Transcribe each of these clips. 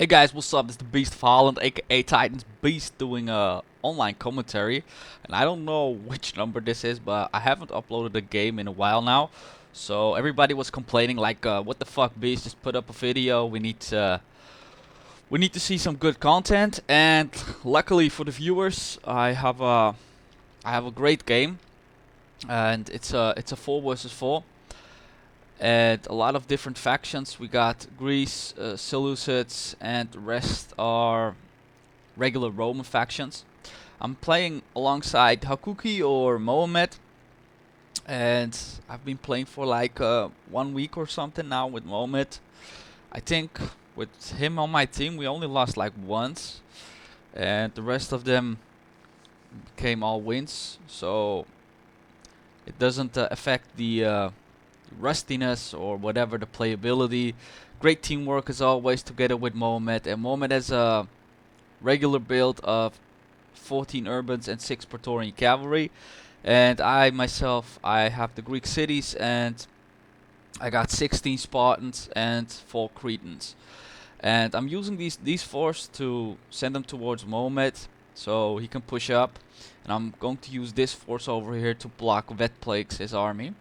Hey guys, what's up? This is the Beast of Holland, aka Titans Beast, doing online commentary. And I don't know which number this is, but I haven't uploaded a game in a while now. So everybody was complaining like, what the fuck, Beast? Just put up a video. We need to see some good content. And luckily for the viewers, I have a great game, and it's a 4 versus 4. And a lot of different factions. We got Greece, Seleucids, and the rest are regular Roman factions. I'm playing alongside Hakuki or Mohammed, and I've been playing for like 1 week or something now with Mohammed. I think with him on my team we only lost like once, and the rest of them became all wins, so it doesn't affect the rustiness or whatever, the playability. Great teamwork as always together with Mohammed, and Mohammed has a regular build of 14 urbans and 6 Praetorian cavalry, and I myself, I have the Greek cities, and I got 16 Spartans and 4 Cretans, and I'm using these force to send them towards Mohammed so he can push up, and I'm going to use this force over here to block Vet Plagues, his army.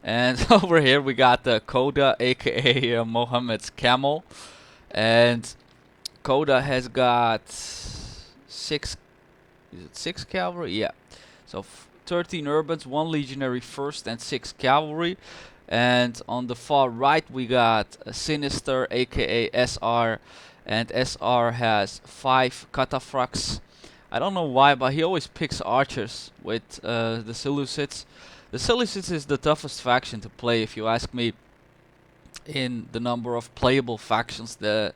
And over here we got the Koda, aka Mohammed's camel, and Koda has got 6. Is it 6 cavalry? Yeah. So 13 urbans, 1 legionary first, and 6 cavalry. And on the far right we got a Sinister, aka SR, and SR has 5 cataphracts. I don't know why, but he always picks archers with the Seleucids. The Seleucids is the toughest faction to play, if you ask me, in the number of playable factions that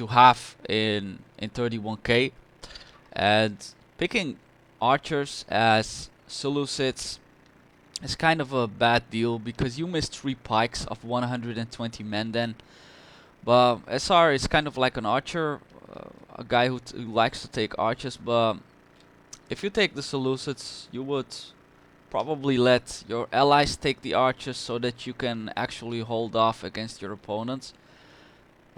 you have in 31k. And picking archers as Seleucids is kind of a bad deal because you miss 3 pikes of 120 men then. But SR is kind of like an archer, a guy who likes to take archers, but if you take the Seleucids, you would probably let your allies take the archers so that you can actually hold off against your opponents.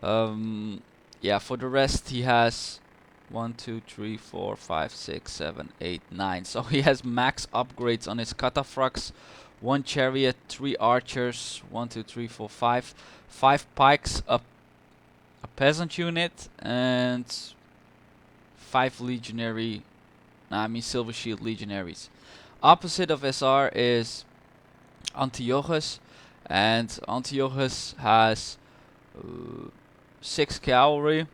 Yeah, for the rest he has 1, 2, 3, 4, 5, 6, 7, 8, 9. So he has max upgrades on his cataphracts. 1 chariot, 3 archers, 1, 2, 3, 4, 5. 5 pikes, a peasant unit, and 5 legionary, silver shield legionaries. Opposite of SR is Antiochus, and Antiochus has 6 cavalry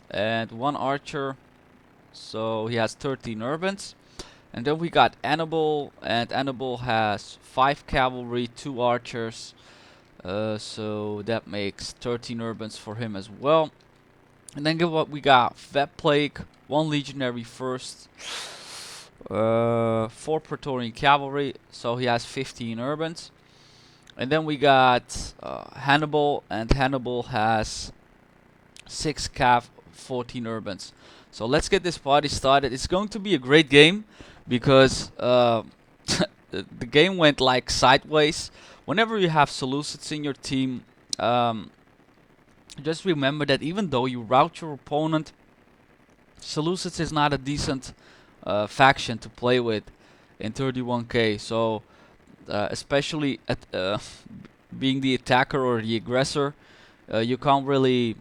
and 1 archer, so he has 13 urbans. And then we got Annibal, and Annibal has 5 cavalry, 2 archers, so that makes 13 urbans for him as well. And then we got Vet Plague, 1 legionary first, 4 Praetorian cavalry, so he has 15 urbans. And then we got Hannibal, and Hannibal has 6 cav, 14 urbans. So let's get this party started. It's going to be a great game because the game went like sideways. Whenever you have Seleucids in your team, just remember that even though you rout your opponent, Seleucids is not a decent faction to play with in 31k. So especially at being the attacker or the aggressor, you can't really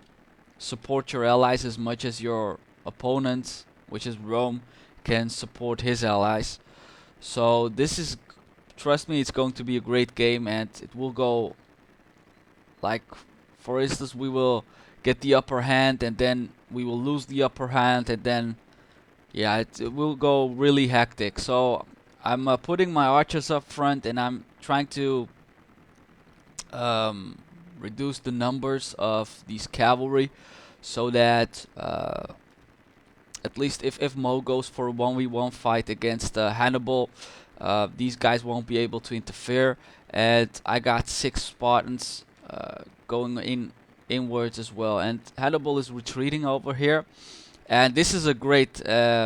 support your allies as much as your opponent, which is Rome, can support his allies. So this is, trust me, it's going to be a great game, and it will go like, for instance, we will get the upper hand and then we will lose the upper hand, and then yeah, it will go really hectic. So I'm putting my archers up front, and I'm trying to reduce the numbers of these cavalry so that at least if Mo goes for a 1v1 fight against Hannibal, these guys won't be able to interfere. And I got 6 Spartans going inwards as well, and Hannibal is retreating over here. And this is a great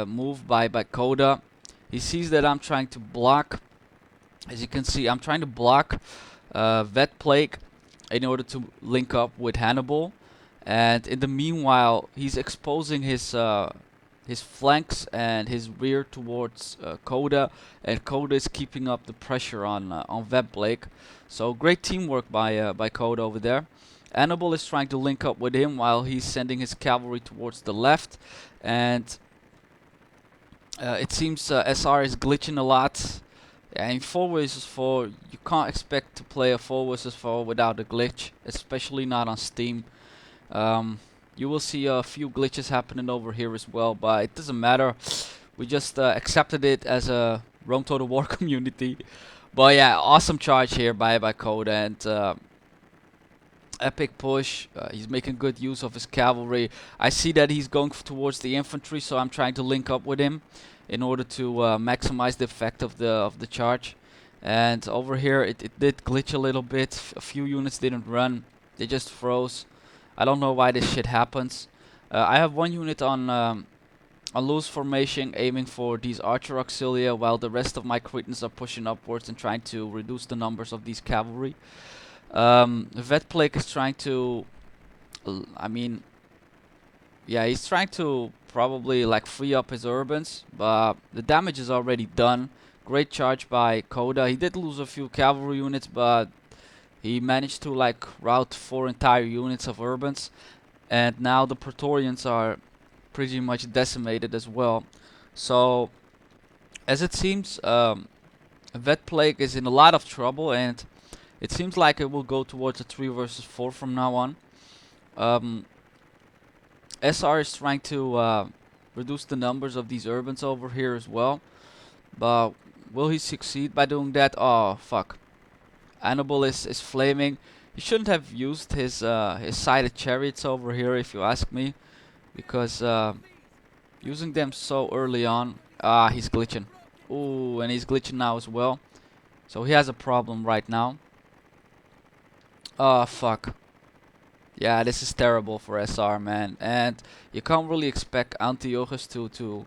move by Koda. He sees that I'm trying to block. As you can see, I'm trying to block Vet Plague in order to link up with Hannibal. And in the meanwhile, he's exposing his flanks and his rear towards Coda, and Coda is keeping up the pressure on Webblake. So great teamwork by Coda over there. Annabelle is trying to link up with him while he's sending his cavalry towards the left, and it seems SR is glitching a lot. In 4 vs 4, you can't expect to play a 4 vs 4 without a glitch, especially not on Steam. You will see a few glitches happening over here as well, but it doesn't matter. We just accepted it as a Rome Total War community. But yeah, awesome charge here by Coda, and epic push. He's making good use of his cavalry. I see that he's going towards the infantry, so I'm trying to link up with him in order to maximize the effect of the charge. And over here, it did glitch a little bit. A few units didn't run; they just froze. I don't know why this shit happens. I have one unit on loose formation, aiming for these archer auxilia, while the rest of my Cretans are pushing upwards and trying to reduce the numbers of these cavalry. Vetplake is trying to, I mean, yeah, he's trying to probably like free up his urbans, but the damage is already done. Great charge by Coda. He did lose a few cavalry units, but he managed to like rout 4 entire units of urbans, and now the Praetorians are pretty much decimated as well. So, as it seems, Vetplague is in a lot of trouble, and it seems like it will go towards a 3 vs 4 from now on. SR is trying to reduce the numbers of these urbans over here as well, but will he succeed by doing that? Oh fuck. Annabelle is flaming. He shouldn't have used his sided chariots over here, if you ask me, because using them so early on, he's glitching. Ooh, and he's glitching now as well. So he has a problem right now. Oh fuck. Yeah, this is terrible for SR, man, and you can't really expect Antiochus to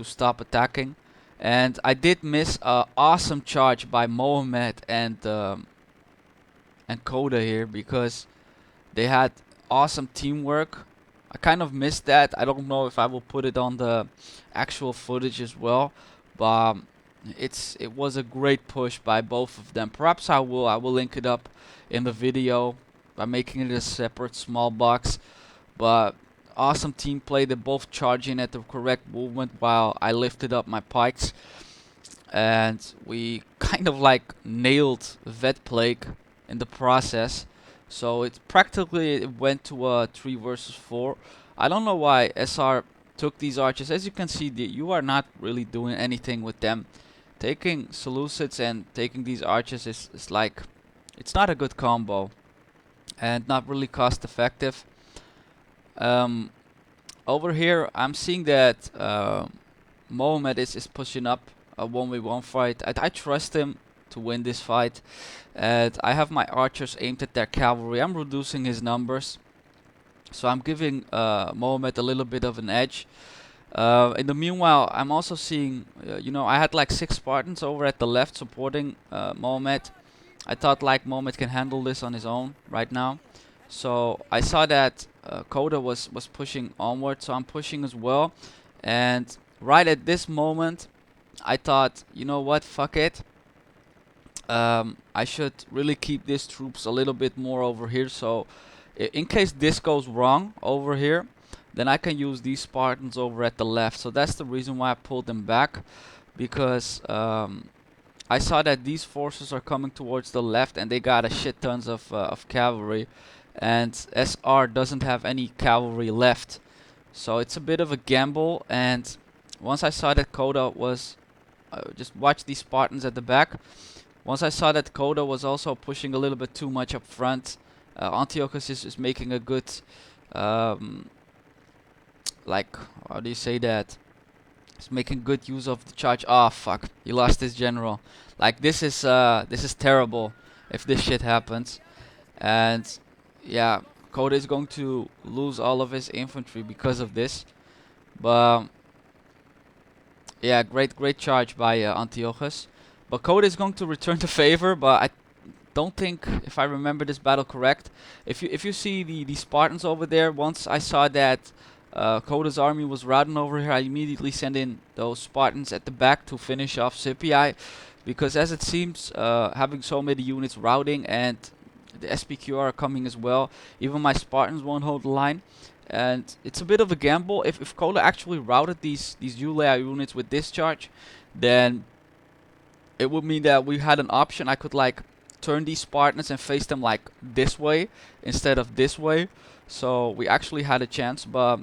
stop attacking. And I did miss an awesome charge by Mohammed and Coda here, because they had awesome teamwork. I kind of missed that. I don't know if I will put it on the actual footage as well, but it was a great push by both of them. Perhaps I will link it up in the video by making it a separate small box. But awesome team play. They're both charging at the correct movement while I lifted up my pikes, and we kind of like nailed Vetplague in the process. So it practically went to a 3 vs 4. I don't know why SR took these archers. As you can see, you are not really doing anything with them. Taking Seleucids and taking these archers is like, it's not a good combo and not really cost effective. Over here I'm seeing that Mohammed is pushing up a 1v1 fight. I trust him to win this fight, and I have my archers aimed at their cavalry. I'm reducing his numbers, so I'm giving Mohammed a little bit of an edge. In the meanwhile, I'm also seeing, you know, I had like 6 Spartans over at the left supporting Mohammed. I thought like Mohammed can handle this on his own right now. So I saw that Coda was pushing onward, so I'm pushing as well. And right at this moment, I thought, you know what, fuck it. I should really keep these troops a little bit more over here, so in case this goes wrong over here, then I can use these Spartans over at the left. So that's the reason why I pulled them back, because I saw that these forces are coming towards the left and they got a shit tons of cavalry, and SR doesn't have any cavalry left. So it's a bit of a gamble, and once I saw that Coda was just watch these Spartans at the back. Once I saw that Coda was also pushing a little bit too much up front, Antiochus is making a good, like, how do you say that? He's making good use of the charge. Ah, fuck, he lost his general. Like, this is terrible if this shit happens. And yeah, Coda is going to lose all of his infantry because of this. But yeah, great charge by Antiochus. But Coda is going to return the favor, but I don't think, if I remember this battle correct, if you see the Spartans over there, once I saw that Coda's army was routing over here, I immediately sent in those Spartans at the back to finish off Scipii, because as it seems, having so many units routing and the SPQ are coming as well, even my Spartans won't hold the line. And it's a bit of a gamble. If Coda actually routed these Ulea units with discharge, then it would mean that we had an option. I could like turn these Spartans and face them like this way instead of this way. So we actually had a chance, but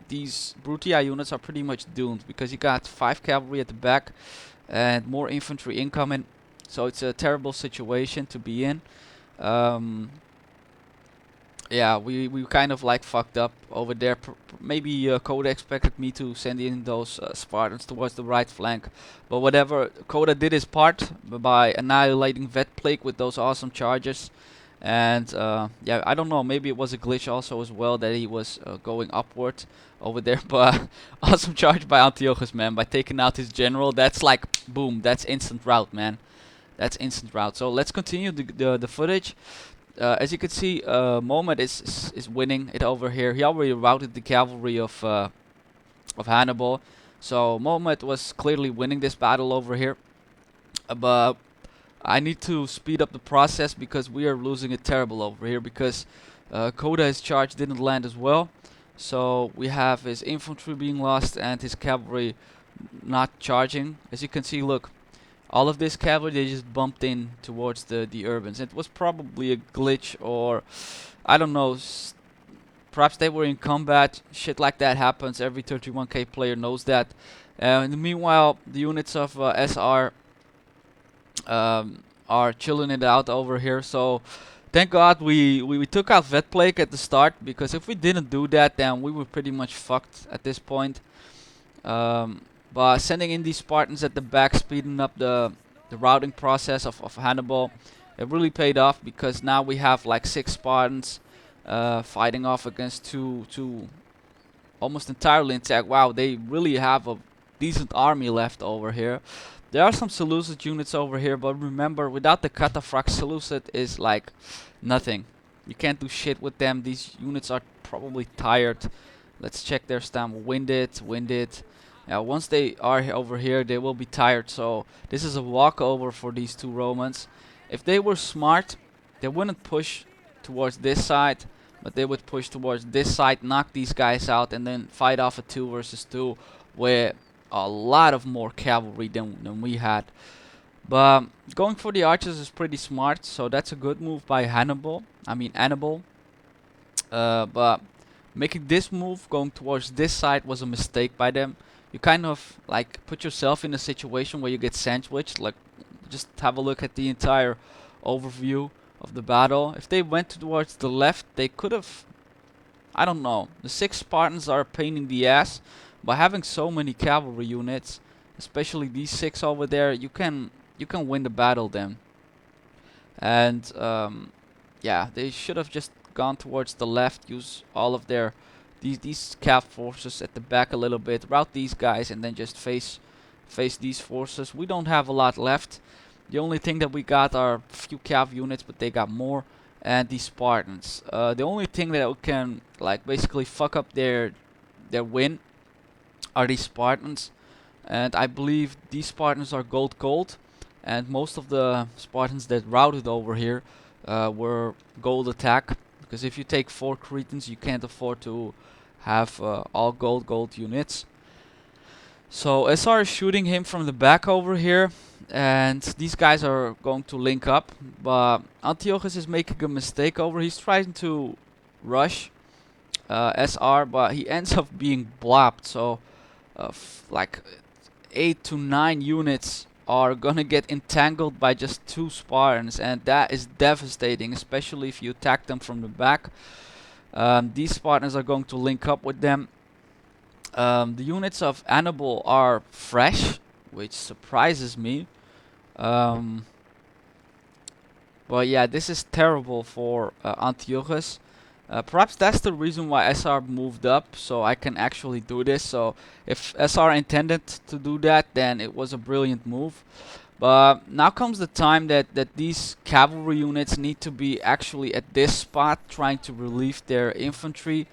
these Brutii units are pretty much doomed because you got 5 cavalry at the back and more infantry incoming. So it's a terrible situation to be in. Yeah, we kind of like fucked up over there. Maybe Coda expected me to send in those Spartans towards the right flank, but whatever. Coda did his part by annihilating Vet Plague with those awesome charges, and yeah, I don't know. Maybe it was a glitch also as well that he was going upward over there. But awesome charge by Antiochus, man, by taking out his general. That's like boom. That's instant rout, man. That's instant rout. So let's continue the footage. As you can see, Mohammed is winning it over here. He already routed the cavalry of Hannibal, so Mohammed was clearly winning this battle over here. But I need to speed up the process because we are losing it terrible over here because Coda's charge didn't land as well. So we have his infantry being lost and his cavalry not charging. As you can see, look. All of this cavalry, they just bumped in towards the urbans. It was probably a glitch, or I don't know, perhaps they were in combat. Shit like that happens. Every 31k player knows that. In the meanwhile, the units of SR are chilling it out over here. So thank God we took out Vet Plague at the start, because if we didn't do that, then we were pretty much fucked at this point. But sending in these Spartans at the back, speeding up the routing process of Hannibal, it really paid off, because now we have like 6 Spartans fighting off against two almost entirely intact. Wow, they really have a decent army left over here. There are some Seleucid units over here, but remember, without the Cataphracts, Seleucid is like nothing. You can't do shit with them. These units are probably tired. Let's check their stamina. Winded. Yeah, once they are over here, they will be tired. So this is a walkover for these 2 Romans. If they were smart, they wouldn't push towards this side, but they would push towards this side, knock these guys out, and then fight off a 2 versus 2 with a lot of more cavalry than we had. But going for the archers is pretty smart, so that's a good move by Hannibal. But making this move, going towards this side, was a mistake by them. You kind of like put yourself in a situation where you get sandwiched. Like, just have a look at the entire overview of the battle. If they went towards the left, they could have, I don't know. The 6 Spartans are a pain in the ass, but having so many cavalry units, especially these 6 over there, you can win the battle then. And yeah, they should have just gone towards the left, use all of their these cav forces at the back a little bit, route these guys, and then just face these forces. We don't have a lot left. The only thing that we got are a few cav units, but they got more, and these Spartans. The only thing that can like basically fuck up their win are these Spartans, and I believe these Spartans are gold, and most of the Spartans that routed over here were gold attack, because if you take 4 Cretans, you can't afford to have all gold units. So SR is shooting him from the back over here, and these guys are going to link up, but Antiochus is making a mistake over. He's trying to rush SR, but he ends up being blocked. So like 8 to 9 units are gonna get entangled by just 2 Spartans, and that is devastating, especially if you attack them from the back. These Spartans are going to link up with them. The units of Hannibal are fresh, which surprises me. But yeah, this is terrible for Antiochus. Perhaps that's the reason why SR moved up, so I can actually do this. So if SR intended to do that, then it was a brilliant move. But now comes the time that these cavalry units need to be actually at this spot, trying to relieve their infantry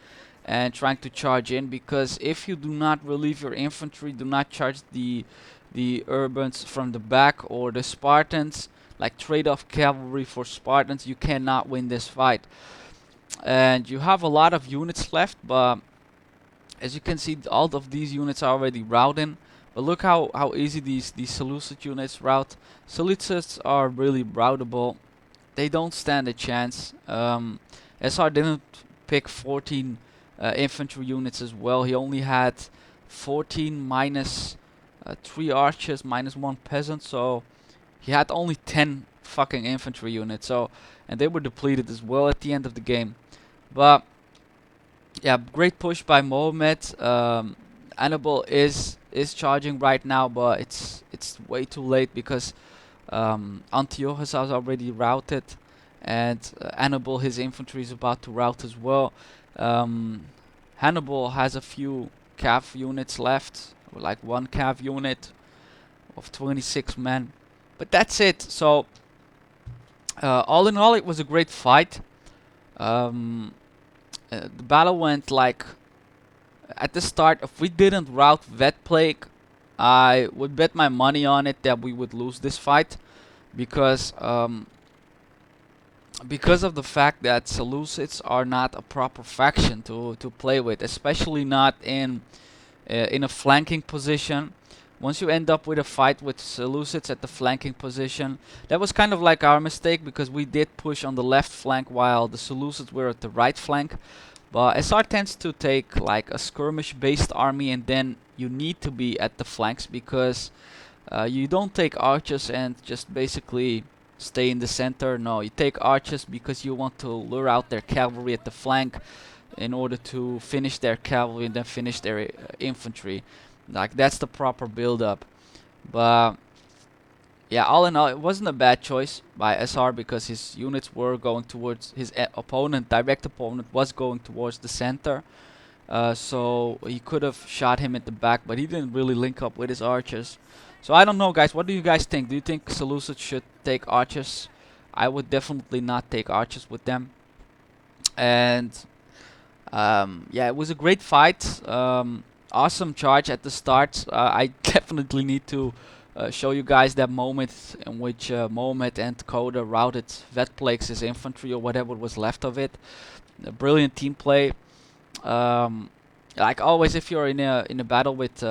and trying to charge in, because if you do not relieve your infantry, do not charge the urbans from the back or the Spartans, like trade off cavalry for Spartans, you cannot win this fight. And you have a lot of units left, but as you can see, all of these units are already routing. But look how easy these Seleucid units route. Seleucids are really routable. They don't stand a chance. SR didn't pick 14 infantry units as well. He only had 14 minus 3 archers, minus 1 peasant. So he had only 10 fucking infantry units. So, and they were depleted as well at the end of the game. But yeah, great push by Mohamed. Annabelle is charging right now, but it's way too late because Antiochus has already routed, and Hannibal, his infantry is about to rout as well. Hannibal has a few cav units left, like one cav unit of 26 men, but that's it. So all in all, it was a great fight. The battle went like, at the start, if we didn't rout Vet Plague, I would bet my money on it that we would lose this fight, because of the fact that Seleucids are not a proper faction to play with, especially not in a flanking position. Once you end up with a fight with Seleucids at the flanking position, that was kind of like our mistake, because we did push on the left flank while the Seleucids were at the right flank. But SR tends to take like a skirmish based army, and then you need to be at the flanks, because you don't take archers and just basically stay in the center. No, you take archers because you want to lure out their cavalry at the flank in order to finish their cavalry and then finish their infantry. Like, that's the proper build up. But yeah, all in all, it wasn't a bad choice by SR, because his units were going towards his opponent. Direct opponent was going towards the center, so he could have shot him at the back, but he didn't really link up with his archers. So I don't know, guys. What do you guys think? Do you think Seleucid should take archers? I would definitely not take archers with them. And yeah, it was a great fight. Awesome charge at the start. I definitely need to show you guys that moment in which Mohamed and Coda routed Vet Plague's infantry, or whatever was left of it. A brilliant team play. Like always, if you're in a battle with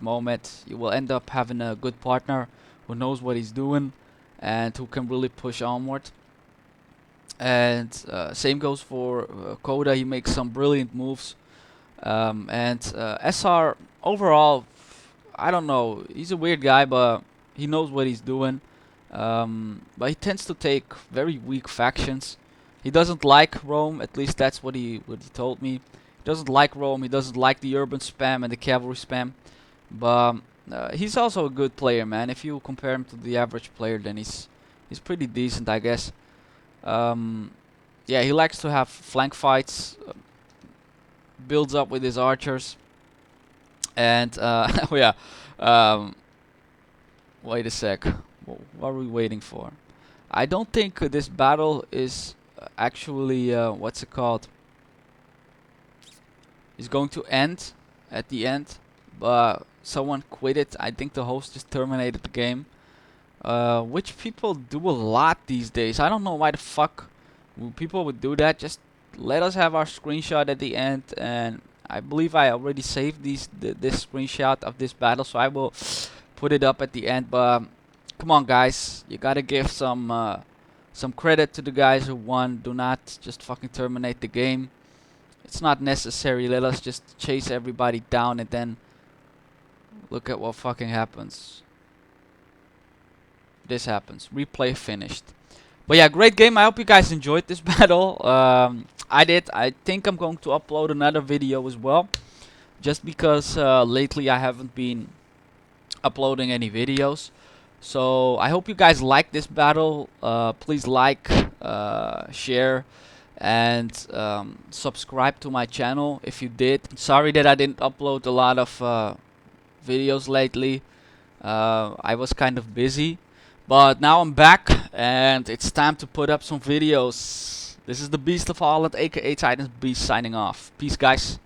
Mohamed, you will end up having a good partner who knows what he's doing and who can really push onward. And same goes for Coda. He makes some brilliant moves. And SR overall, I don't know, he's a weird guy, but he knows what he's doing. But he tends to take very weak factions. He doesn't like Rome, at least that's what he told me. He doesn't like Rome, he doesn't like the urban spam and the cavalry spam. But he's also a good player, man. If you compare him to the average player, then he's pretty decent, I guess. Yeah, he likes to have flank fights, builds up with his archers. And oh yeah, wait a sec. What are we waiting for? I don't think this battle is actually what's it called? Is going to end at the end, but someone quit it. I think the host just terminated the game, which people do a lot these days. I don't know why the fuck people would do that. Just let us have our screenshot at the end, and I believe I already saved this screenshot of this battle, so I will put it up at the end. But come on, guys, you gotta give some credit to the guys who won. Do not just fucking terminate the game. It's not necessary. Let us just chase everybody down, and then look at what fucking happens. This happens. Replay finished. But yeah, great game. I hope you guys enjoyed this battle. I did. I think I'm going to upload another video as well, just because lately I haven't been uploading any videos. So I hope you guys like this battle. Please like, share, and subscribe to my channel if you did. Sorry that I didn't upload a lot of videos lately. I was kind of busy. But now I'm back, and it's time to put up some videos. This is the Beast of Holland, aka Titans Beast, signing off. Peace, guys.